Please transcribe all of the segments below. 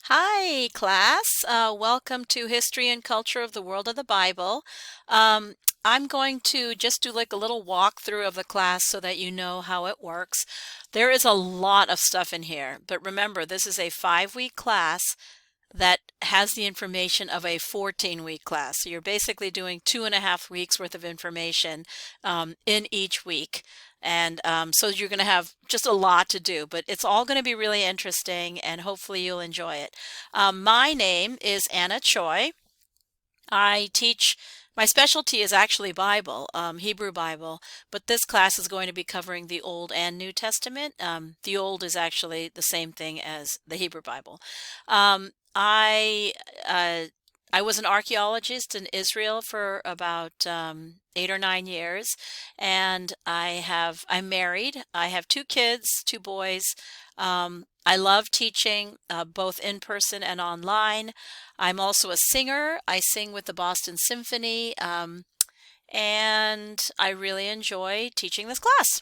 Hi, class. Welcome to History and Culture of the World of the Bible. Um, I'm going to just do like a little walkthrough of the class so that you know how it works. There is a lot of stuff in here, but remember, this is a 5-week class that has the information of a 14-week class. So you're basically doing 2.5 weeks worth of information in each week. And so you're going to have just a lot to do, but it's all going to be really interesting and hopefully you'll enjoy it. My name is Anna Choi. I teach, my specialty is actually Bible, Hebrew Bible, but this class is going to be covering the Old and New Testament. The Old is actually the same thing as the Hebrew Bible. Um, I uh, I was an archaeologist in Israel for about 8 or 9 years, and I'm married. I have 2 kids, 2 boys. I love teaching both in person and online. I'm also a singer. I sing with the Boston Symphony, and I really enjoy teaching this class.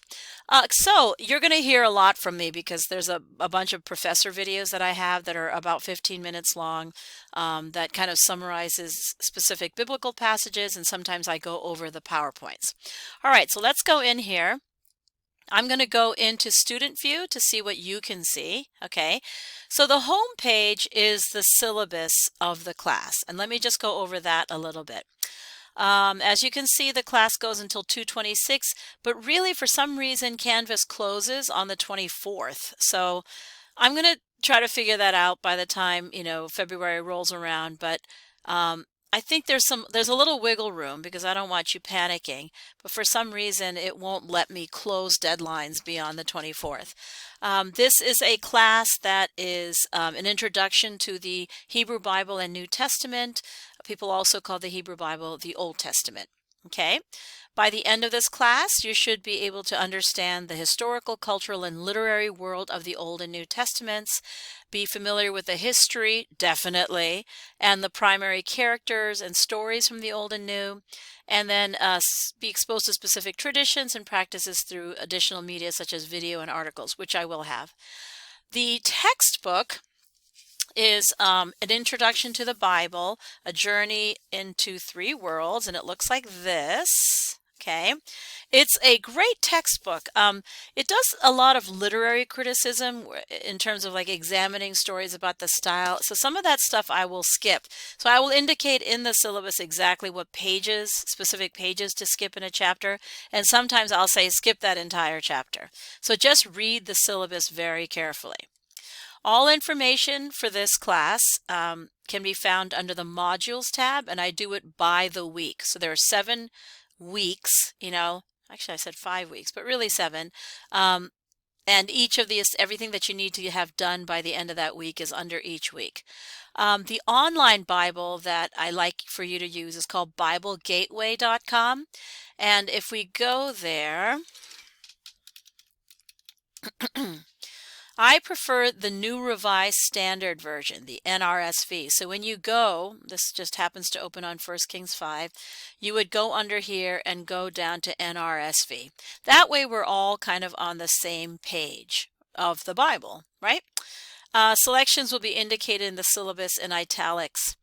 So you're going to hear a lot from me because there's a bunch of professor videos that I have that are about 15 minutes long, that kind of summarizes specific biblical passages, and sometimes I go over the PowerPoints. All right, so let's go in here. I'm going to go into student view to see what you can see. Okay, so the home page is the syllabus of the class, and let me just go over that a little bit. As you can see, the class goes until 2:26, but really for some reason Canvas closes on the 24th. So I'm going to try to figure that out by the time, February rolls around, but I think there's a little wiggle room because I don't want you panicking, but for some reason it won't let me close deadlines beyond the 24th. This is a class that is an introduction to the Hebrew Bible and New Testament. People also call the Hebrew Bible the Old Testament. Okay. By the end of this class, you should be able to understand the historical, cultural, and literary world of the Old and New Testaments, be familiar with the history, definitely, and the primary characters and stories from the Old and New, and then be exposed to specific traditions and practices through additional media such as video and articles, which I will have. The textbook is an introduction to the Bible, a journey into 3 worlds, and it looks like this. Okay, it's a great textbook. It does a lot of literary criticism in terms of like examining stories about the style. So some of that stuff I will skip. So I will indicate in the syllabus exactly what pages, specific pages to skip in a chapter. And sometimes I'll say skip that entire chapter. So just read the syllabus very carefully. All information for this class can be found under the Modules tab, and I do it by the week. So there are 7 weeks, actually I said 5 weeks, but really 7. And each of these, everything that you need to have done by the end of that week is under each week. The online Bible that I like for you to use is called BibleGateway.com. And if we go there, I prefer the New Revised Standard Version, the NRSV. So when you go, this just happens to open on 1 Kings 5, you would go under here and go down to NRSV. That way we're all kind of on the same page of the Bible, right? Selections will be indicated in the syllabus in italics.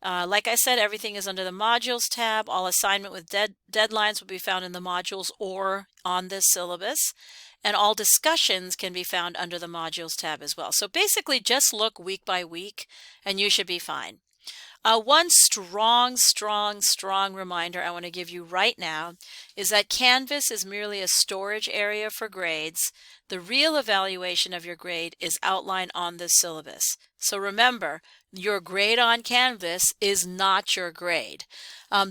Like I said, everything is under the Modules tab. All assignment with deadlines will be found in the modules or on this syllabus. And all discussions can be found under the Modules tab as well. So basically just look week by week and you should be fine. One strong reminder I want to give you right now is that Canvas is merely a storage area for grades. The real evaluation of your grade is outlined on this syllabus. So remember, your grade on Canvas is not your grade.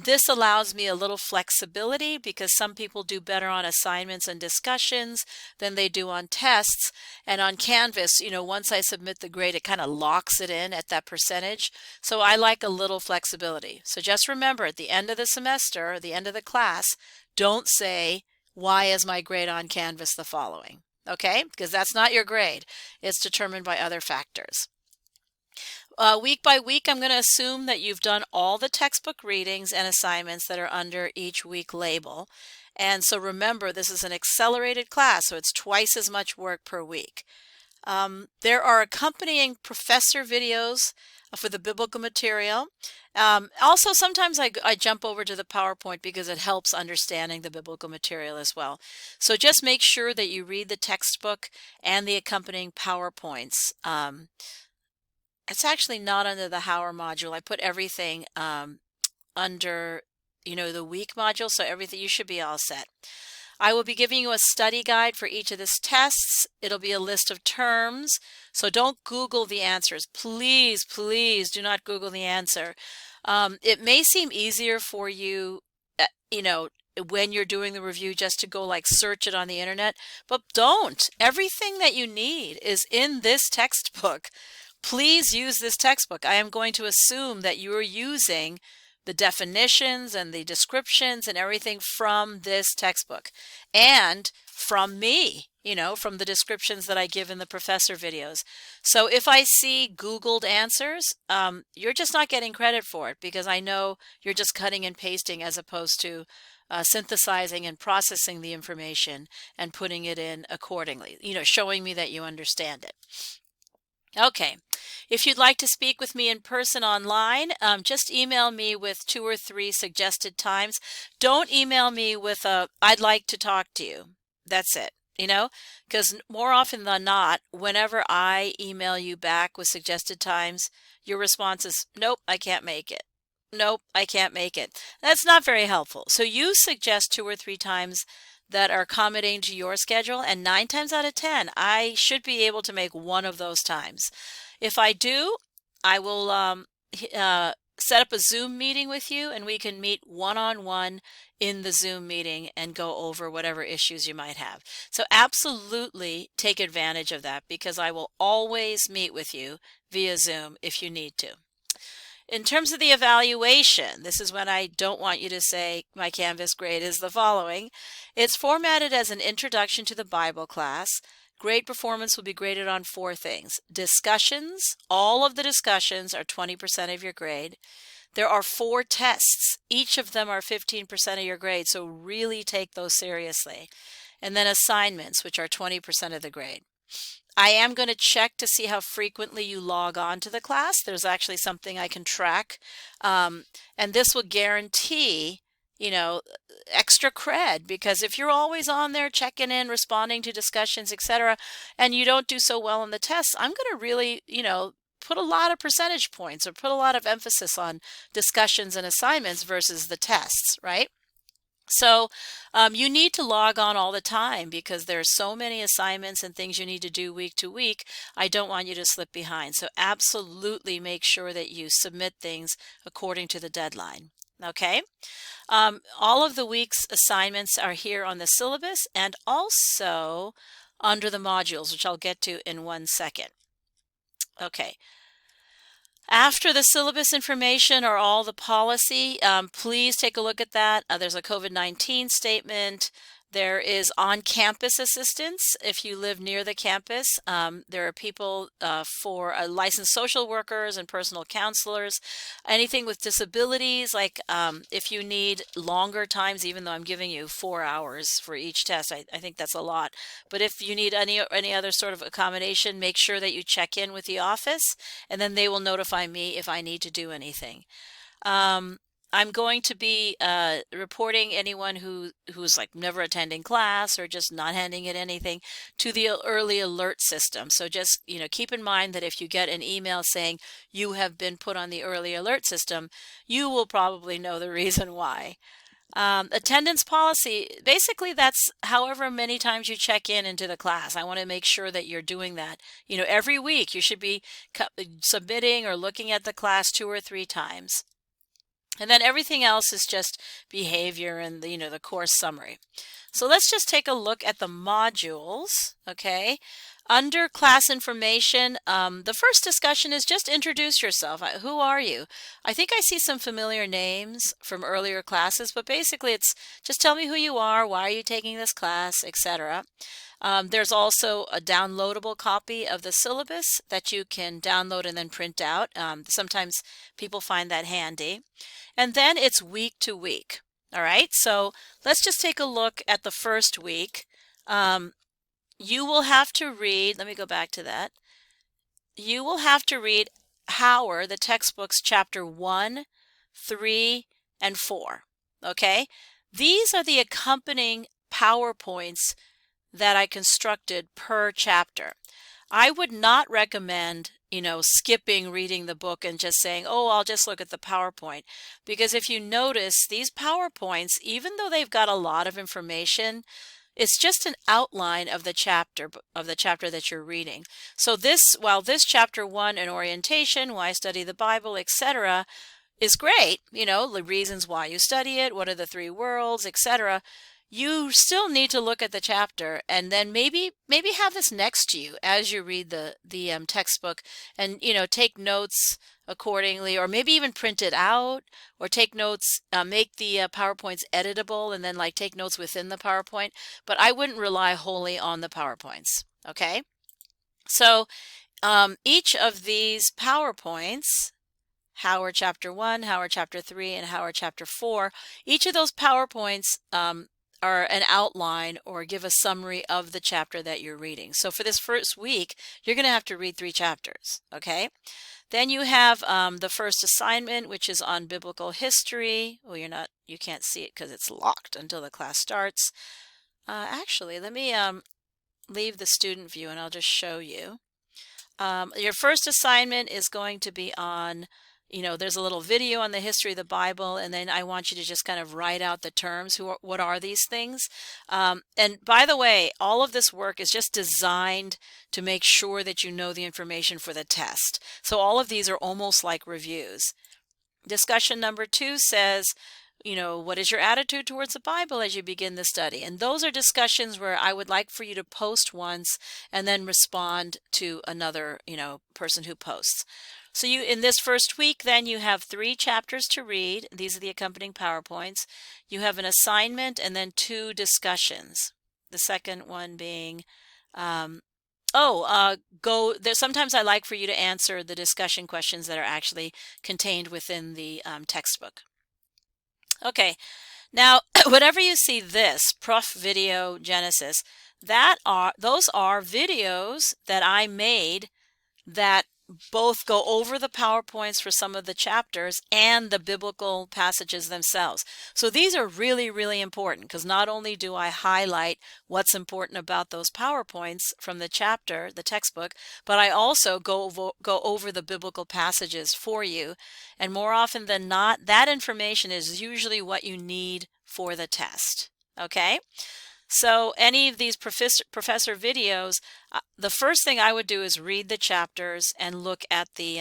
This allows me a little flexibility because some people do better on assignments and discussions than they do on tests. And on Canvas, once I submit the grade, it kind of locks it in at that percentage. So I like a little flexibility. So just remember, at the end of the semester, or the end of the class, don't say, why is my grade on Canvas the following? Okay, because that's not your grade. It's determined by other factors. Week by week, I'm going to assume that you've done all the textbook readings and assignments that are under each week label. And so remember, this is an accelerated class, so it's twice as much work per week. There are accompanying professor videos for the biblical material. Also, sometimes I jump over to the PowerPoint because it helps understanding the biblical material as well. So just make sure that you read the textbook and the accompanying PowerPoints. It's actually not under the Hour module. I put everything under, the week module, so everything, you should be all set. I will be giving you a study guide for each of these tests. It'll be a list of terms, so don't Google the answers. Please, please do not Google the answer. It may seem easier for you, when you're doing the review just to go like search it on the internet, but don't. Everything that you need is in this textbook. Please use this textbook. I am going to assume that you are using the definitions and the descriptions and everything from this textbook and from me, from the descriptions that I give in the professor videos. So if I see Googled answers, you're just not getting credit for it because I know you're just cutting and pasting as opposed to synthesizing and processing the information and putting it in accordingly, showing me that you understand it. Okay, if you'd like to speak with me in person online, just email me with 2 or 3 suggested times. Don't email me with I'd like to talk to you. That's it, because more often than not, whenever I email you back with suggested times, your response is, nope, I can't make it. Nope, I can't make it. That's not very helpful. So you suggest 2 or 3 times that are accommodating to your schedule, and 9 times out of 10, I should be able to make one of those times. If I do, I will set up a Zoom meeting with you, and we can meet one-on-one in the Zoom meeting and go over whatever issues you might have. So absolutely take advantage of that because I will always meet with you via Zoom if you need to. In terms of the evaluation, this is when I don't want you to say my Canvas grade is the following. It's formatted as an introduction to the Bible class. Grade performance will be graded on 4 things. Discussions, all of the discussions are 20% of your grade. There are 4 tests. Each of them are 15% of your grade, so really take those seriously. And then assignments, which are 20% of the grade. I am going to check to see how frequently you log on to the class. There's actually something I can track. And this will guarantee, extra cred, because if you're always on there checking in, responding to discussions, etc., and you don't do so well on the tests, I'm going to really, put a lot of percentage points or put a lot of emphasis on discussions and assignments versus the tests, right? So you need to log on all the time because there are so many assignments and things you need to do week to week. I don't want you to slip behind. So absolutely make sure that you submit things according to the deadline. Okay? All of the week's assignments are here on the syllabus and also under the modules, which I'll get to in 1 second. Okay. After the syllabus information or all the policy, please take a look at that. There's a COVID-19 statement. There is on-campus assistance if you live near the campus. There are people for licensed social workers and personal counselors. Anything with disabilities, like if you need longer times, even though I'm giving you 4 hours for each test, I think that's a lot. But if you need any other sort of accommodation, make sure that you check in with the office, and then they will notify me if I need to do anything. I'm going to be reporting anyone who's like never attending class or just not handing in anything to the early alert system. So just, keep in mind that if you get an email saying you have been put on the early alert system, you will probably know the reason why. Attendance policy, basically that's however many times you check in into the class. I want to make sure that you're doing that. Every week you should be submitting or looking at the class 2 or 3 times. And then everything else is just behavior and the course summary. So let's just take a look at the modules, okay? Under class information, the first discussion is just introduce yourself. Who are you? I think I see some familiar names from earlier classes, but basically it's just tell me who you are, why are you taking this class, etc. There's also a downloadable copy of the syllabus that you can download and then print out. Sometimes people find that handy. And then it's week to week. All right, so let's just take a look at the first week. you will have to read, let me go back to that. You will have to read Howard, the textbooks, chapter 1, 3, and 4. Okay? These are the accompanying PowerPoints that I constructed per chapter. I would not recommend, skipping reading the book and just saying, oh, I'll just look at the PowerPoint. Because if you notice, these PowerPoints, even though they've got a lot of information, it's just an outline of the chapter that you're reading. So while this chapter 1 in orientation, why study the Bible, etc., is great, the reasons why you study it, what are the three worlds, etc., you still need to look at the chapter and then maybe have this next to you as you read the textbook, and take notes accordingly, or maybe even print it out, or take notes, make the PowerPoints editable, and then like take notes within the PowerPoint. But I wouldn't rely wholly on the PowerPoints. Okay, so each of these PowerPoints, Howard chapter 1, Howard chapter 3, and Howard chapter 4, each of those PowerPoints are an outline or give a summary of the chapter that you're reading. So for this first week, you're going to have to read 3 chapters, okay? Then you have the first assignment, which is on biblical history. Well, you can't see it because it's locked until the class starts. Actually, let me leave the student view and I'll just show you. Your first assignment is going to be on, there's a little video on the history of the Bible, and then I want you to just kind of write out the terms. What are these things? And by the way, all of this work is just designed to make sure that you know the information for the test. So all of these are almost like reviews. Discussion number 2 says, what is your attitude towards the Bible as you begin the study? And those are discussions where I would like for you to post once and then respond to another, person who posts. So in this first week, then you have 3 chapters to read. These are the accompanying PowerPoints. You have an assignment and then 2 discussions. The second one being, sometimes I like for you to answer the discussion questions that are actually contained within the textbook. Okay, now whenever you see this Prof Video Genesis, those are videos that I made that both go over the PowerPoints for some of the chapters and the biblical passages themselves. So these are really, really important, because not only do I highlight what's important about those PowerPoints from the chapter, the textbook, but I also go over the biblical passages for you. And more often than not, that information is usually what you need for the test. Okay? So any of these professor videos, the first thing I would do is read the chapters and look at the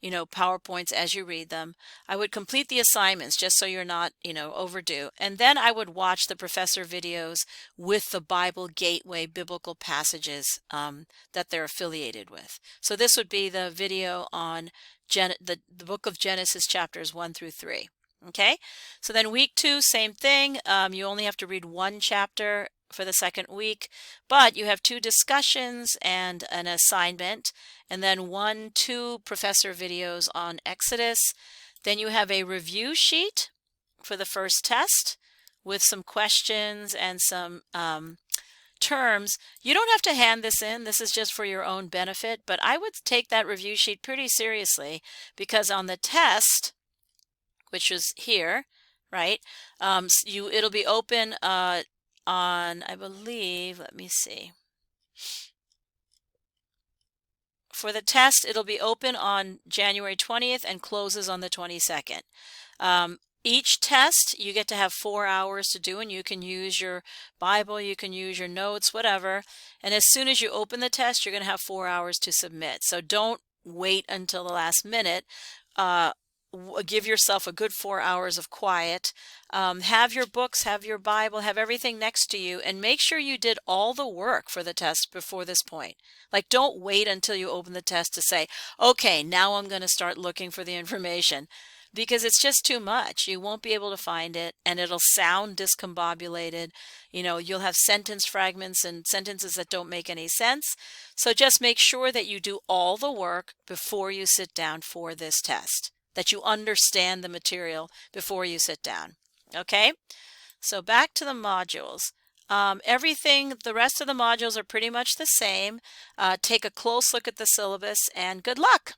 PowerPoints as you read them. I would complete the assignments just so you're not overdue, and then I would watch the professor videos with the Bible Gateway biblical passages that they're affiliated with. So this would be the video on the book of Genesis chapters 1 through 3. Okay, so then week 2, same thing. You only have to read 1 chapter for the second week, but you have 2 discussions and an assignment, and then 2 professor videos on Exodus. Then you have a review sheet for the first test with some questions and some terms. You don't have to hand this in. This is just for your own benefit, but I would take that review sheet pretty seriously, because on the test, which is here, right? It'll be open on, I believe, let me see. For the test, it'll be open on January 20th and closes on the 22nd. Each test, you get to have 4 hours to do, and you can use your Bible, you can use your notes, whatever. And as soon as you open the test, you're going to have 4 hours to submit. So don't wait until the last minute. Give yourself a good 4 hours of quiet. Have your books, have your Bible, have everything next to you, and make sure you did all the work for the test before this point. Like, don't wait until you open the test to say, okay, now I'm going to start looking for the information, because it's just too much. You won't be able to find it, and it'll sound discombobulated. You'll have sentence fragments and sentences that don't make any sense. So just make sure that you do all the work before you sit down for this test, that you understand the material before you sit down. Okay? So back to the modules. Everything, the rest of the modules are pretty much the same. Take a close look at the syllabus and good luck.